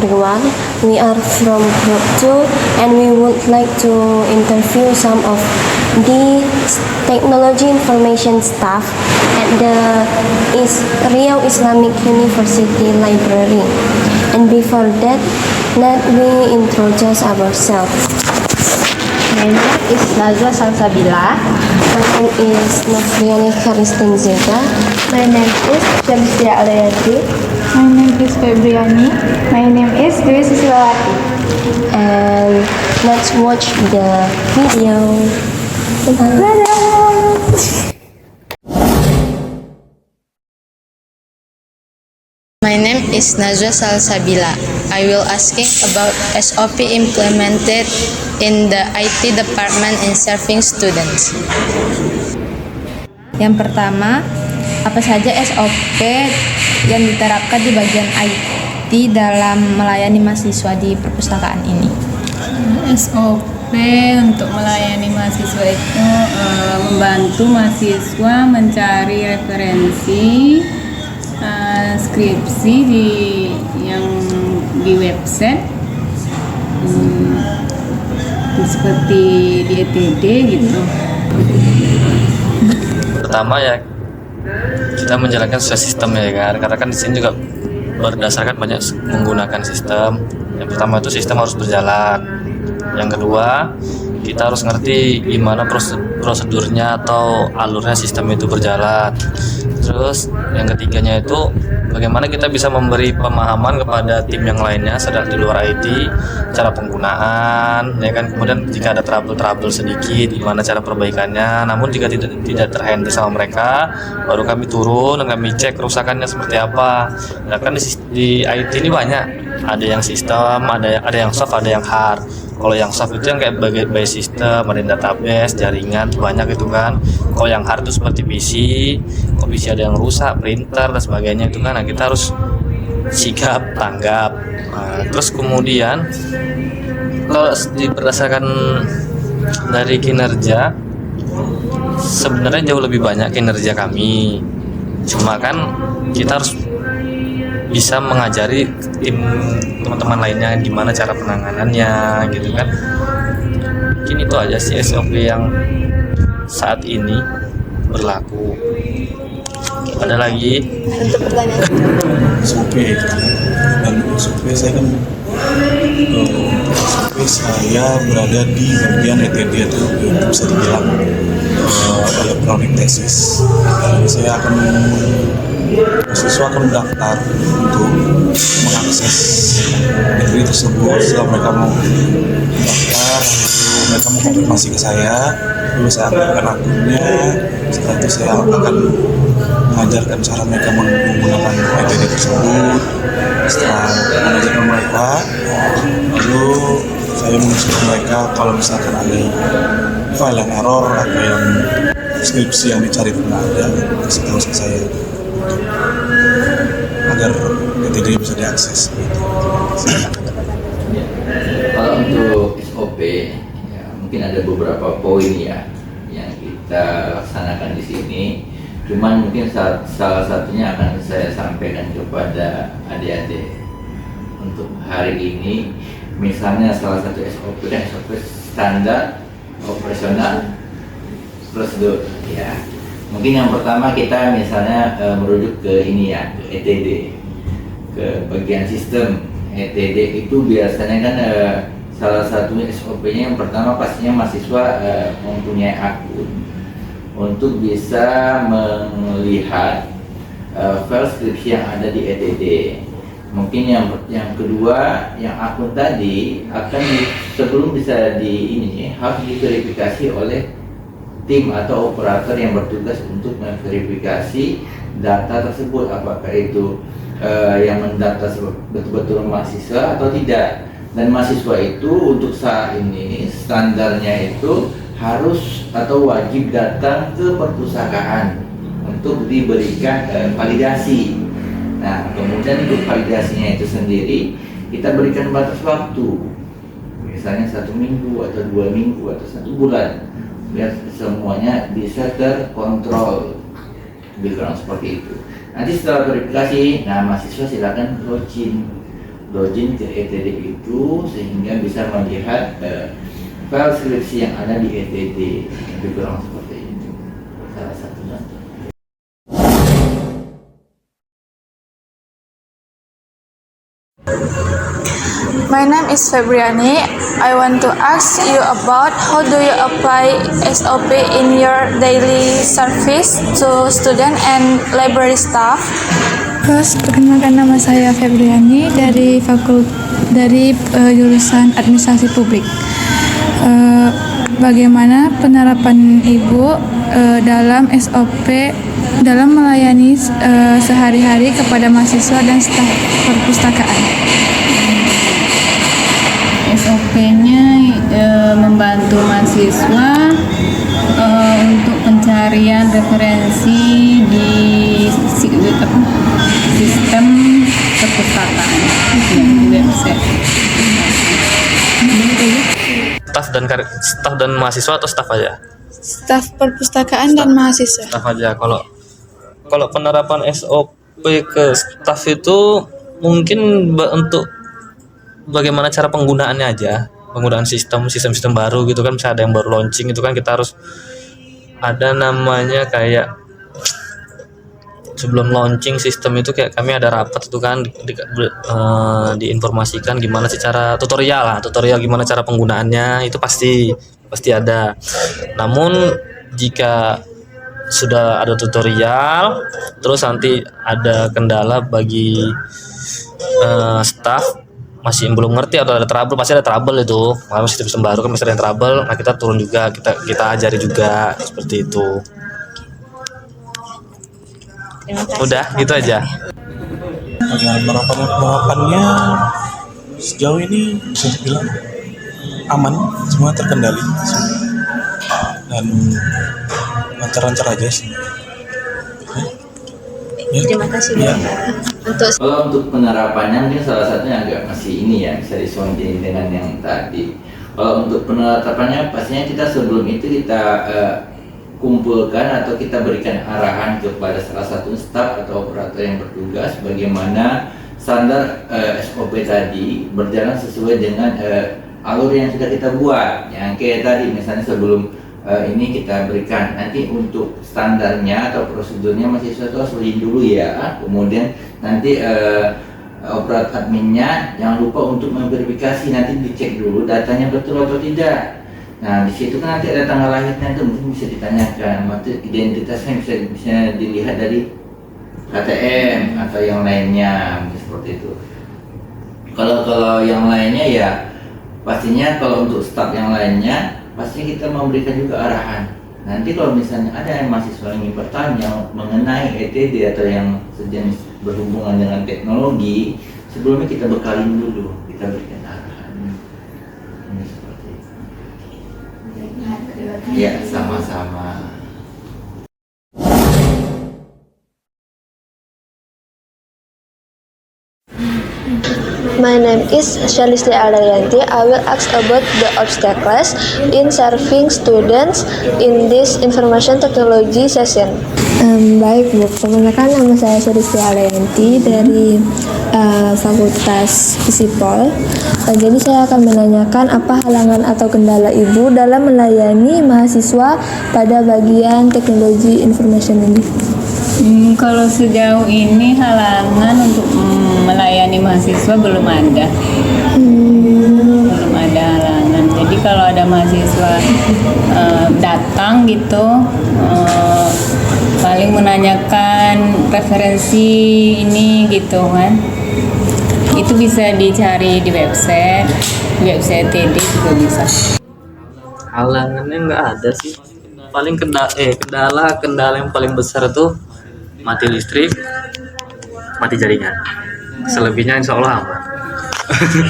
everyone. We are from Group 2 and we would like to interview some of the technology information staff at the Riau Islamic University Library. And before that, let me introduce ourselves. My name is Nazwa Salsabila. My name is Nofriani Karistin Zega. My name is Syamsia Alayati. My name is Febriani. My name is Dwi Susilawati. And let's watch the video. My name is Nazwa Salsabila. I will asking about SOP implemented in the IT department in serving students. Yang pertama, apa saja SOP yang diterapkan di bagian IT dalam melayani mahasiswa di perpustakaan ini? SOP untuk melayani mahasiswa itu membantu mahasiswa mencari referensi skripsi di website seperti di ETD gitu. Pertama ya kita menjalankan sesuai sistem ya kan, karena kan di sini juga berdasarkan banyak menggunakan sistem. Yang pertama itu sistem harus berjalan. Yang kedua, kita harus ngerti gimana prosedurnya atau alurnya sistem itu berjalan. Terus yang ketiganya itu bagaimana kita bisa memberi pemahaman kepada tim yang lainnya sedang di luar IT, cara penggunaan, ya kan. Kemudian jika ada trouble sedikit, gimana cara perbaikannya. Namun jika tidak terhandle sama mereka, baru kami turun dan kami cek kerusakannya seperti apa. Nah kan di IT ini banyak, ada yang sistem, ada yang soft, ada yang hard. Kalau yang soft itu yang kayak by system, ada database, jaringan, banyak itu kan. Kalau yang hard itu seperti PC, kalau PC ada yang rusak, printer dan sebagainya itu kan. Nah, kita harus sikap tanggap. Nah, terus kemudian kalau berdasarkan dari kinerja, sebenarnya jauh lebih banyak kinerja kami. Cuma kan kita harus bisa mengajari tim teman-teman lainnya gimana cara penanganannya gitu kan. Mungkin itu aja sih SOP yang saat ini berlaku. Ada lagi? SOP dan SOP saya kan SOP saya berada di bagian ETD atau bisa dibilang electronic thesis. Saya akan mahasiswa akan mendaftar untuk mengakses materi tersebut. Setelah mereka mau mendaftar, mereka mau konfirmasi ke saya, lalu saya aktifkan akunnya. Setelah itu saya akan mengajarkan cara mereka menggunakan materi tersebut. Setelah mengajarkan mereka, lalu saya menginstruksi mereka kalau misalkan ada file yang error atau yang skripsi yang dicari tidak ada, kasih tahu ke saya agar ETD bisa diakses. Kalau untuk SOP, ya, mungkin ada beberapa poin ya yang kita laksanakan di sini. Cuman mungkin salah satunya akan saya sampaikan kepada adik-adik untuk hari ini. Misalnya salah satu SOP dan SOP standar operasional prosedur ya. Mungkin yang pertama kita misalnya merujuk ke ini ya, ke ETD, ke bagian sistem. ETD itu biasanya kan salah satunya SOP-nya yang pertama pastinya mahasiswa mempunyai akun untuk bisa melihat file skripsi yang ada di ETD. Mungkin yang kedua, yang akun tadi akan sebelum bisa harus diverifikasi oleh tim atau operator yang bertugas untuk memverifikasi data tersebut, apakah itu yang mendata betul-betul mahasiswa atau tidak. Dan mahasiswa itu untuk saat ini standarnya itu harus atau wajib datang ke perpustakaan untuk diberikan validasi. Nah, kemudian untuk validasinya itu sendiri kita berikan batas waktu, misalnya 1 minggu atau 2 minggu atau 1 bulan, biar semuanya bisa terkontrol, lebih kurang seperti itu. Nanti setelah verifikasi, nah mahasiswa silakan login login ke ETD itu sehingga bisa melihat file skripsi yang ada di ETD. Lebih kurang seperti itu. Salah satu contoh. My name is Febriani. I want to ask you about how do you apply SOP in your daily service to student and library staff? Terus perkenalkan, nama saya Febriani dari jurusan Administrasi Publik. Bagaimana penerapan Ibu dalam SOP dalam melayani sehari-hari kepada mahasiswa dan staf perpustakaan? SOP-nya membantu mahasiswa untuk pencarian referensi di sistem perpustakaan di website. Staf dan mahasiswa atau staf aja? Staf perpustakaan dan mahasiswa. Staf aja. Kalau penerapan SOP ke staf itu mungkin untuk bagaimana cara penggunaannya aja, penggunaan sistem baru gitu kan. Misalnya ada yang baru launching itu kan kita harus ada namanya kayak sebelum launching sistem itu kayak kami ada rapat itu kan diinformasikan gimana sih cara tutorial gimana cara penggunaannya itu pasti ada. Namun jika sudah ada tutorial terus nanti ada kendala bagi staff masih belum ngerti atau ada trouble, pasti ada trouble itu. Kalau sistem baru kan masih ada yang trouble, nah kita turun juga, kita ajari juga seperti itu. Udah, gitu aja. Penerapannya sejauh ini bisa dibilang aman, semua terkendali dan lancar-lancar aja sih. Terima kasih. Ya. Kalau untuk penerapannya mungkin salah satunya agak masih ini ya, bisa disonding dengan yang tadi. Kalau untuk penerapannya pastinya kita sebelum itu kita kumpulkan atau kita berikan arahan kepada salah satu staf atau operator yang bertugas bagaimana standar SOP tadi berjalan sesuai dengan alur yang sudah kita buat. Yang kayak tadi misalnya sebelum ini kita berikan nanti untuk standarnya atau prosedurnya mahasiswa itu harus read dulu ya, kemudian nanti operator adminnya jangan lupa untuk memverifikasi, nanti dicek dulu datanya betul atau tidak. Nah di situ kan nanti ada tanggal lahirnya itu mungkin bisa ditanyakan, maksud identitasnya bisa dilihat dari KTM atau yang lainnya, mungkin seperti itu. Kalau yang lainnya ya pastinya kalau untuk staf yang lainnya pasti kita memberikan juga arahan. Nanti kalau misalnya ada yang mahasiswa yang ingin bertanya mengenai ETD atau yang sejenis berhubungan dengan teknologi, sebelumnya kita bekalin dulu, kita berikan arahan. Ini seperti itu. Ya, sama-sama. My name is Shalistri Aldayanti. I will ask about the obstacles in serving students in this information technology session. Baik Bu, perkenalkan nama saya Shalistri Aldayanti dari Fakultas Fisipol. Jadi saya akan menanyakan apa halangan atau kendala Ibu dalam melayani mahasiswa pada bagian teknologi information ini. Kalau sejauh ini halangan untuk melayani mahasiswa belum ada. Belum ada halangan. Jadi kalau ada mahasiswa datang gitu, paling menanyakan referensi ini gitu kan. Itu bisa dicari di website TD juga bisa. Halangannya nggak ada sih. Paling kendala yang paling besar itu mati listrik, mati jaringan. Selebihnya insya Allah aman.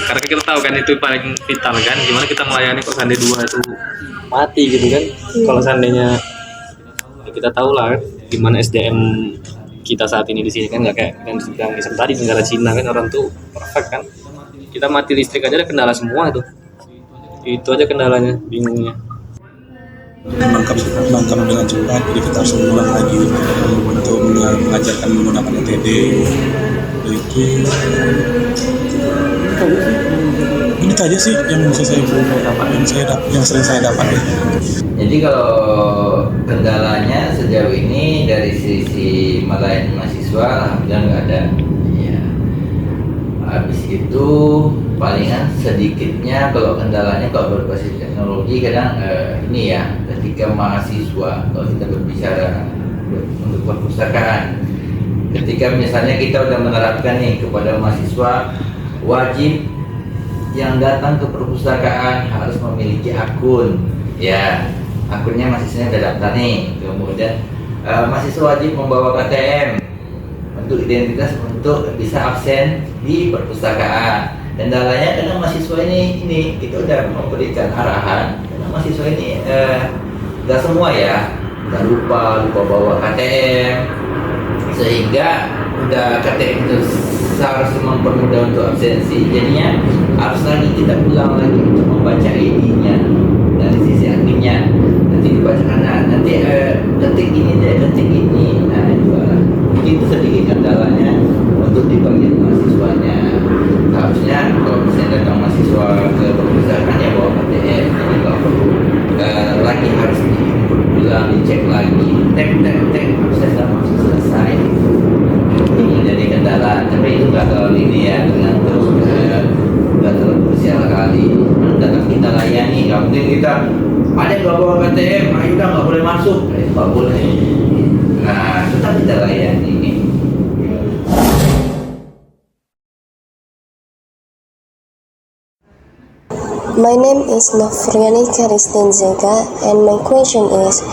Karena kita tahu kan itu paling vital kan, gimana kita melayani kalau seandainya 2 itu mati gitu kan. Kalau seandainya ya kita tahu lah kan, gimana SDM kita saat ini di sini kan nggak kayak yang disebut tadi negara Cina kan, orang tuh perfect kan. Kita mati listrik aja ada kendala semua itu aja kendalanya, bingungnya. Bangkam dengan cepat, jadi kita harus mengulang lagi untuk mengajarkan menggunakan ETD itu aja sih yang bisa saya dapat, yang sering saya dapat ya. Jadi kalau kendalanya sejauh ini dari sisi melayani mahasiswa alhamdulillah nggak ada. Ya. Habis itu palingan sedikitnya kalau kendalanya kalau berbasis teknologi kadang ini ya ketika mahasiswa kalau kita berbicara untuk perpustakaan, ketika misalnya kita udah menerapkan nih kepada mahasiswa wajib yang datang ke perpustakaan harus memiliki akun, ya akunnya mahasiswanya udah daftar nih, kemudian mahasiswa wajib membawa KTM untuk identitas untuk bisa absen di perpustakaan. Kendalanya karena mahasiswa ini kita udah memberikan arahan karena mahasiswa ini nggak semua ya, nggak lupa bawa KTM, sehingga udah KTM itu harus mempermudah untuk absensi, jadinya harus lagi kita ulang lagi untuk membaca ID-nya dari sisi akunnya, nanti dibacakan nanti ketik ini deh, ketik ini, nah itu sedikit kendalanya untuk di bagian mahasiswanya. Harusnya kalau misalnya datang mahasiswa ke perpustakaan ya bawa KTM, jadi nggak perlu lagi harus diulang, dicek lagi, tek absen dan masuk selesai. Ini jadi kendala, tapi itu nggak terlalu ini ya, tergantung nggak terlalu krusial kali. Tetap kita layani, nggak mungkin kita ada yang nggak bawa KTM, ayo udah nggak boleh masuk, nggak boleh. Nah tetap kita layani. My name is Nofriani Karistin Zega, and my question is,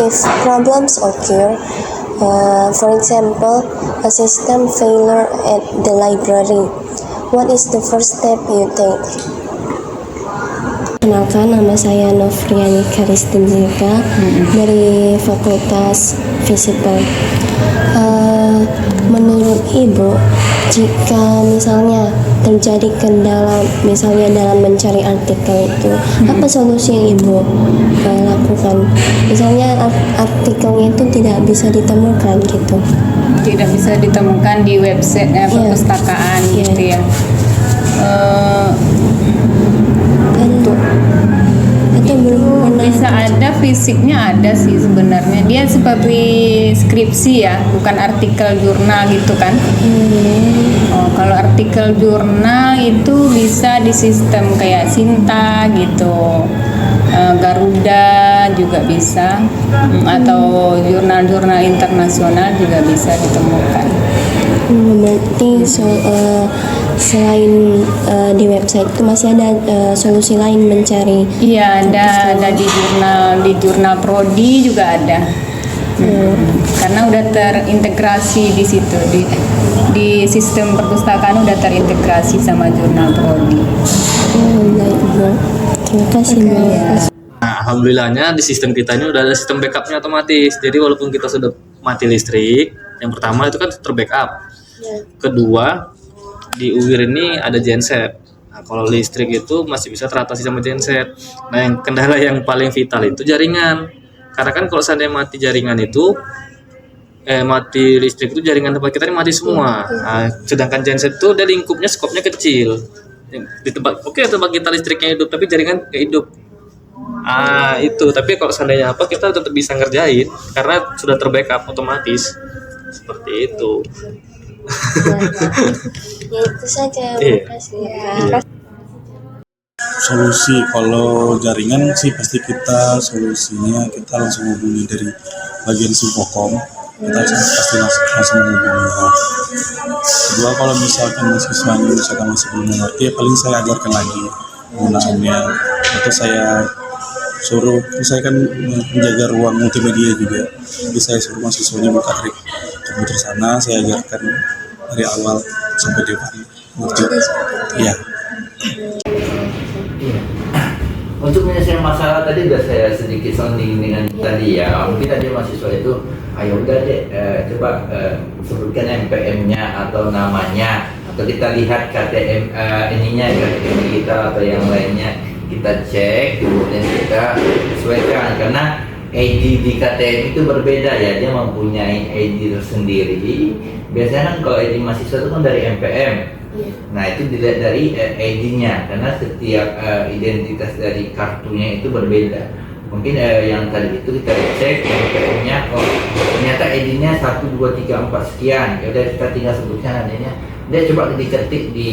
if problems occur, for example, a system failure at the library, what is the first step you take? Kenalkan, nama saya Nofriani Karistin Zega dari Fakultas Fisika. Menurut Ibu, jika misalnya terjadi kendala misalnya dalam mencari artikel itu, apa solusi yang Ibu lakukan? Misalnya artikelnya itu tidak bisa ditemukan gitu. Tidak bisa ditemukan di website perpustakaan gitu ya. Bisa ada fisiknya, ada sih sebenarnya. Dia seperti skripsi ya, bukan artikel jurnal gitu kan. Kalau artikel jurnal itu bisa di sistem kayak Sinta gitu, Garuda juga bisa, atau jurnal-jurnal internasional juga bisa ditemukan. Berarti selain di website itu masih ada solusi lain mencari? Iya, ada di jurnal prodi juga ada. Karena udah terintegrasi di situ, di sistem perpustakaan udah terintegrasi sama jurnal prodi. Baik Bu, terima kasih Bu. Nah, alhamdulillahnya di sistem kita ini udah ada sistem backupnya otomatis. Jadi walaupun kita sudah mati listrik, yang pertama itu kan terbackup. Kedua, di UIR ini ada genset. Nah, kalau listrik itu masih bisa teratasi sama genset. Nah, yang kendala yang paling vital itu jaringan. Karena kan kalau seandainya mati jaringan itu, mati listrik itu jaringan tempat kita ini mati semua. Nah, sedangkan genset itu dia lingkupnya skopnya kecil. Di tempat tempat kita listriknya hidup, tapi jaringan nggak hidup. Itu. Tapi kalau seandainya kita tetap bisa ngerjain karena sudah terbackup otomatis. Seperti itu. Ya itu saja, terima kasih. Solusi kalau jaringan sih pasti solusinya kita langsung hubungi dari bagian Subkokom, kita pasti langsung menghubungi. Kedua, kalau misalkan mahasiswanya masih belum mengerti, ya paling saya ajarkan lagi penggunaannya, atau saya saya kan menjaga ruang multimedia juga, jadi saya suruh mahasiswanya buka trik komputer sana, saya ajarkan dari awal sampai dia ngerti. Iya. Untuk menyelesaikan masalah tadi sudah saya sedikit sounding dengan tadi ya. Mungkin ada mahasiswa itu, ayo udah deh coba sebutkan NPM-nya atau namanya, atau kita lihat KTM ininya KTM kita atau yang lainnya, kita cek kemudian kita sesuaikan, karena ID di KTM itu berbeda ya, dia mempunyai ID tersendiri. Biasanya kan kalau ID mahasiswa itu kan dari NPM, Nah itu dilihat dari ID-nya, karena setiap identitas dari kartunya itu berbeda. Mungkin yang tadi itu kita cek NPM-nya, oh ternyata ID-nya 1, 2, 3, 4 sekian. Ya udah kita tinggal sebutkan adanya. Dia coba diketik di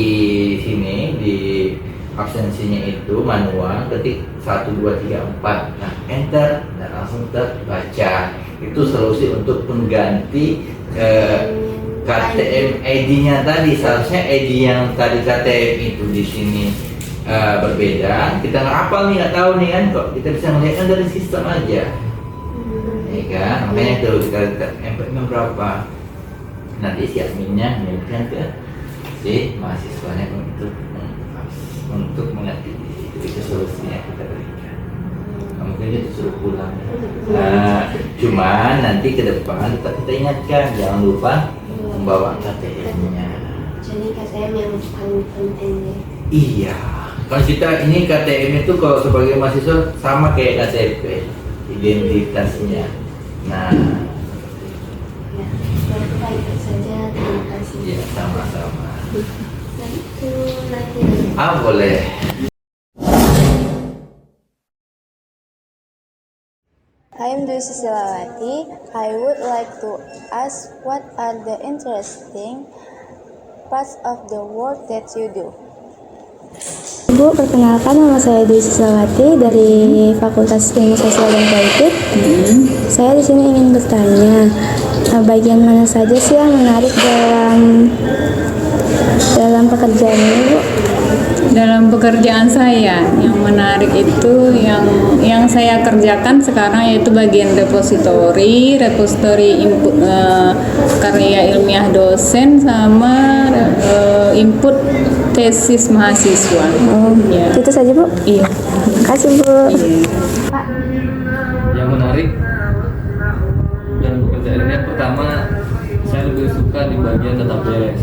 sini di absensinya itu manual, ketik 1, 2, 3, 4. Nah enter dan langsung terbaca. Itu solusi untuk mengganti KTM ID-nya tadi. Seharusnya ID yang tadi KTM itu di sini berbeda. Kita nggak hafal nih, nggak tahu nih kan, kok kita bisa melihatnya dari sistem aja, ya kan? Makanya kalau kita lihat MP-nya berapa, nanti si adminnya mengirimkan ke si mahasiswanya untuk mengerti di situ. Itu solusinya kita berikan. Nah, mungkin kita suruh pulang. Nah, cuman nanti ke depan tetap kita ingatkan, jangan lupa membawa KTM-nya. Jadi KTM yang paling penting ya. Iya, kalau kita ini KTM itu kalau sebagai mahasiswa sama kayak KTP, identitasnya. Nah, Ya, baik saja. Terima kasih. ya sama-sama. Nah, itu lagi. Boleh. I am Dwi Susilawati. I would like to ask what are the interesting parts of the work that you do? Bu, perkenalkan nama saya Dwi Susilawati dari Fakultas Ilmu Sosial dan Politik. Saya di sini ingin bertanya, bagian mana saja sih yang menarik dalam pekerjaan ini, Bu? Dalam pekerjaan saya yang menarik itu yang saya kerjakan sekarang yaitu bagian repositori input karya ilmiah dosen sama input tesis mahasiswa. Ya. Itu saja, Bu? Iya. Terima kasih, Bu. Yang menarik dalam pekerjaan ini, pertama saya lebih suka di bagian database,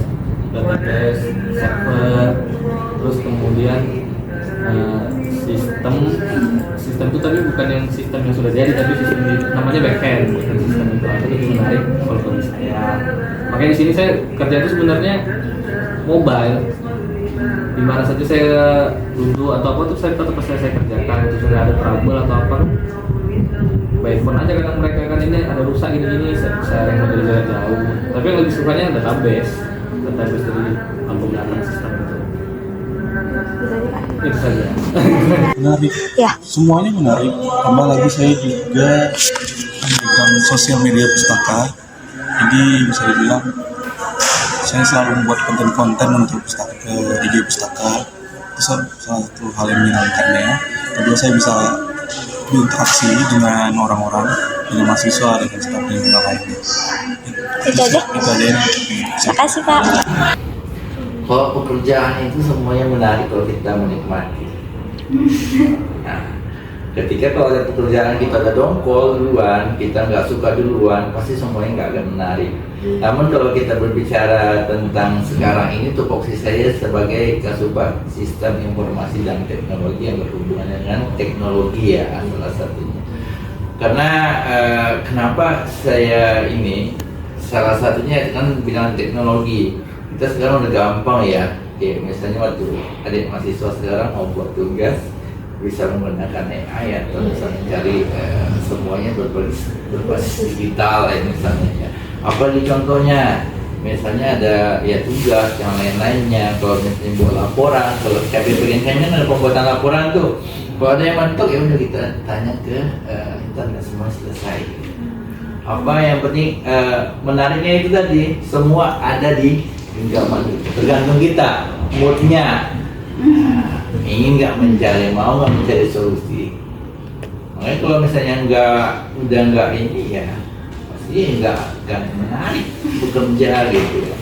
server, terus kemudian sistem itu tapi bukan yang sistem yang sudah jadi, tapi sistem namanya backend, bukan sistem itu. Itu lebih menarik kalau bagi saya. Makanya di sini saya kerja itu sebenarnya mobile. Di mana saja saya duduk atau apa tuh saya tetap saya kerjakan. Itu sudah ada trouble atau apa, by phone aja kadang mereka kan ini ada rusak ini saya yang dari jarak jauh. Tapi yang lebih sukanya database dari lampu belakang sistem itu. Itu saja. Menarik. Ya. Semuanya menarik. Tambah lagi saya juga memegang sosial media pustaka. Jadi bisa dibilang saya selalu membuat konten-konten untuk IG pustaka. Itu salah satu hal yang menyenangkannya. Kedua, saya bisa berinteraksi dengan orang-orang, dengan mahasiswa, dengan staf dan lainnya. Itu aja. Itu aja. Terima kasih, Pak. Kalau pekerjaan itu semuanya menarik kalau kita menikmati. Nah, ketika kalau ada pekerjaan kita ada dongkol duluan, kita nggak suka duluan, pasti semuanya nggak akan menarik. Namun kalau kita berbicara tentang sekarang ini, tupoksi saya sebagai Kasubag Sistem Informasi dan Teknologi yang berhubungan dengan teknologi ya salah satunya. Karena kenapa saya ini salah satunya kan bilang teknologi. Kita sekarang udah gampang ya, kayak misalnya waktu adik mahasiswa sekarang mau buat tugas bisa menggunakan AI atau bisa mencari semuanya berbasis digital ya misalnya ya. Apa di contohnya? Misalnya ada ya tugas yang lain-lainnya. Kalau misalnya buat laporan, kalau KPPN kan ada pembuatan laporan tuh. Kalau ada yang mentok ya udah kita tanya ke internet, semua selesai. Apa yang penting menariknya itu tadi semua ada di genggaman, tergantung kita moodnya. Ingin nggak mencari, mau nggak mencari solusi. Makanya kalau misalnya udah nggak ini ya pasti nggak menarik bekerja gitu ya.